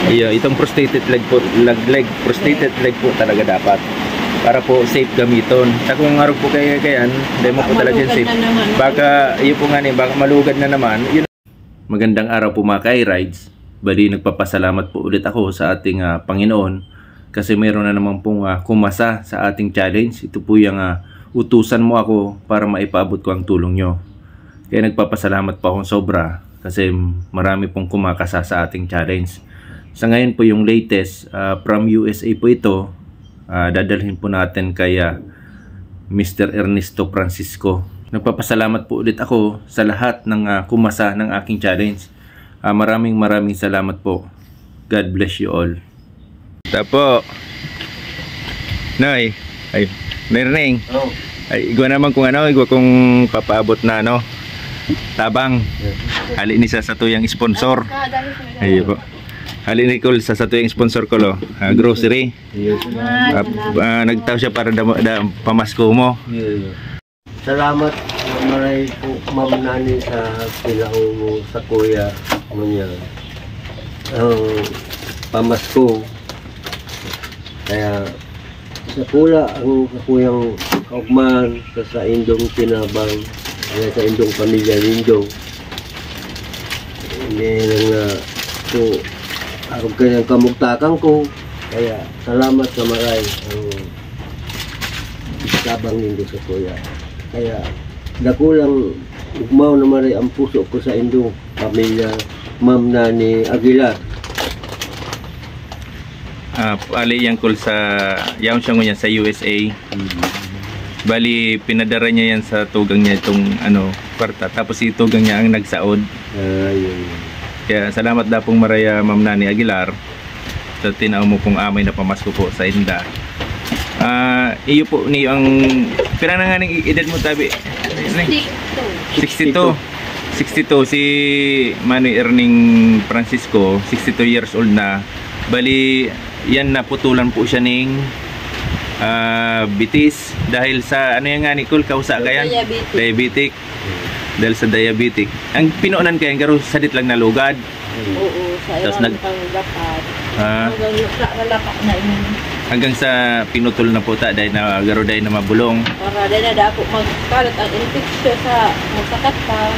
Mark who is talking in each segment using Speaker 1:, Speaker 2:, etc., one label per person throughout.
Speaker 1: Iyo, itong prosthetic leg po, prosthetic leg po talaga dapat. Para po safe gamiton. Sa kung araw po kayan, hindi mo po talaga safe. Baka, iyo po nga baka malugad na naman. Yun. Magandang araw po mga ka-rides. Bali, nagpapasalamat po ulit ako sa ating Panginoon. Kasi mayroon na naman pong kumasa sa ating challenge. Ito po yung utusan mo ako para maipaabot ko ang tulong nyo. Kaya nagpapasalamat po akong sobra. Kasi marami pong kumakasa sa ating challenge. Sa ngayon po yung latest from USA po ito. Dadalhin po natin kay Mr. Ernesto Francisco. Nagpapasalamat po ulit ako sa lahat ng kumasa ng aking challenge. Maraming salamat po. God bless you all. Tapo. Noy. Ay, Nering.
Speaker 2: Oh.
Speaker 1: Ay, igwa naman kung igwa kung papaabot na tabang. Hali ni sa tuyang sponsor. Ayun po. Hali ni Cole sa tuyang sponsor ko grocery. Nagtaw siya para pamasko mo.
Speaker 2: Salamat maray po Ma'am Nani sa pilaong mo sa kuya mo niya. Pamasko. Kaya sa pula ang kuyang kaugman sa indong tinabang, sa indong pamilya nindo. Hindi lang po araw kanyang kamugtakan ko. Kaya salamat sa maray ang tabang nindo sa kuya. Kaya nakulang ugmaw na maray ang puso ko sa indong pamilya Ma'am Nani Aguilar.
Speaker 1: Ali yang call sa yaon siya ngunya sa USA. Bali pinadara niya yan sa tugang niya itong kwarta. Tapos si tugang niya ang nagsaod.
Speaker 2: Yun.
Speaker 1: Kaya salamat daw pong maraya Ma'am Nani Aguilar sa tinao mo pong amay na pamasko po sa inda. Iyo po niyo ang pira na nga ng edad mo tabi? 62 si Manny Erning Francisco, 62 years old na. Bali yan naputulan po siya ng bitis dahil sa ano yan nga Nicole, kausa ka yan? Diabetic. Dahil sa diabetic. Ang pinuunan kayan garo sadit lang na lugad.
Speaker 3: Oo, sa
Speaker 1: tapos
Speaker 3: lapat.
Speaker 1: Hanggang sa pinutol na po dahil na garo dahil na mabulong.
Speaker 3: Para dahil na dapo magkalat ang infeksyon sa masakat pa.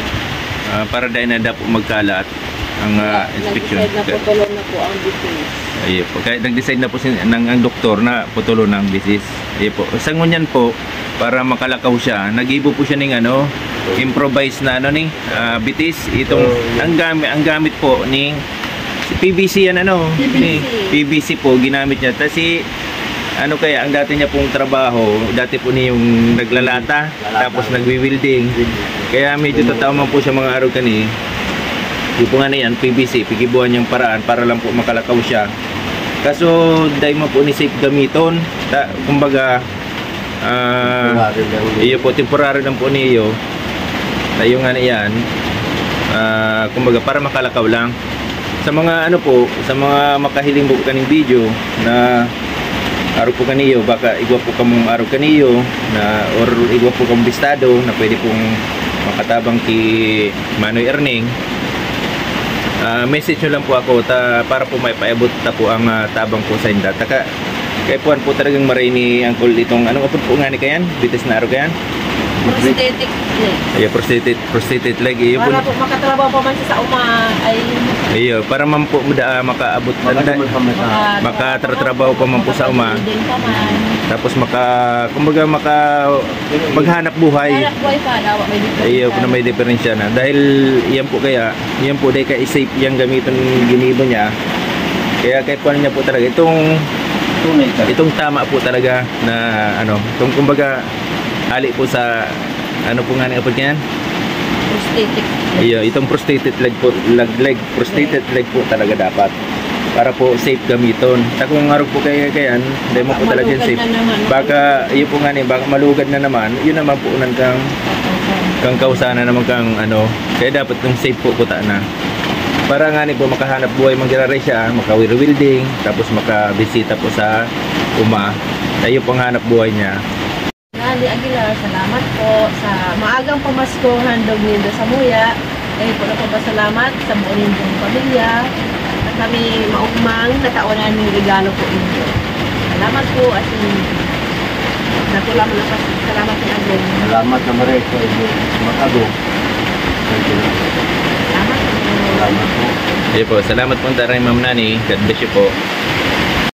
Speaker 1: Para dahil na dapo magkalat ang infeksyon.
Speaker 3: Nag-decide na putulon na po ang disease.
Speaker 1: Ayun po. Kaya nag-decide na po ang doktor na putulon ang disease. Ayun po. Sa ngunyan po, para makalakaw siya, nag-ibo po siya ng improvise na bitis. Itong ang gamit po ng PVC yan PVC po ginamit niya. Kasi kaya ang dati niya pong trabaho, dati po niya yung naglalata, tapos nagwi-welding. Kaya medyo tatawa man po siya mga araw kani. Yung po nga na yan, PVC, pigibuhan niyang paraan para lang po makalakaw siya. Kaso dahil mo po ni safe gamiton, kumbaga iyo po, temporary lang po niyo. Yung nga na yan, kumbaga para makalakaw lang. Sa mga sa mga makahiling po kaning video na araw po kaniyo, baka igwa po kamong araw kaniyo na or igwa po kamong bistado na pwede pong makatabang ki Manoy Erning. Message nyo lang po ako para po may paabot na po ang tabang po sa inda. Kaya po talagang maray ni Uncle itong anong po nga ni kayan? Bitis na araw kayan?
Speaker 3: Prosthetic leg.
Speaker 1: Iyo, prosthetic leg. Iyo
Speaker 3: para po makatrabaho pa man siya sa uma ay
Speaker 1: iyo, para man po makaabot makatrabaho pa man po sa uma. Tapos kumbaga maghanap buhay.
Speaker 3: Hanap buhay pa daw may diferensya.
Speaker 1: Iyo, na may diferensya na. Dahil yan po dahil ka-safe yung gamiton ginibo niya. Kaya po niya po talaga itong tama po talaga na itong kumbaga ali po sa po nga ni apod yan?
Speaker 3: Prosthetic.
Speaker 1: Iyo, itong prosthetic leg po, prosthetic leg po talaga dapat. Para po safe gamiton. Sa kung araw po kayan, hindi mo po talaga safe. Baka iyo po nga baka malugad na naman, yun naman po unang kang kausana naman kang kaya dapat yung safe po na. Para nga po makahanap buhay mangyari siya, maka-welding, tapos makabisita po sa uma. Tayo pang hanap buhay niya.
Speaker 3: Nani Aguilar, salamat po sa maagang pamasko handog nindo sa Muya. Kayo po na po salamat sa buong ninyong pamilya. At kami maugmang sa taonan ng regalo po inyo. Salamat po at natulaman na salamat sa agong.
Speaker 2: Salamat na maray sa inyo. Mag-abo.
Speaker 3: Salamat po.
Speaker 2: Salamat po.
Speaker 1: Sige po, salamat po taray Ma'am Nani. God bless you po.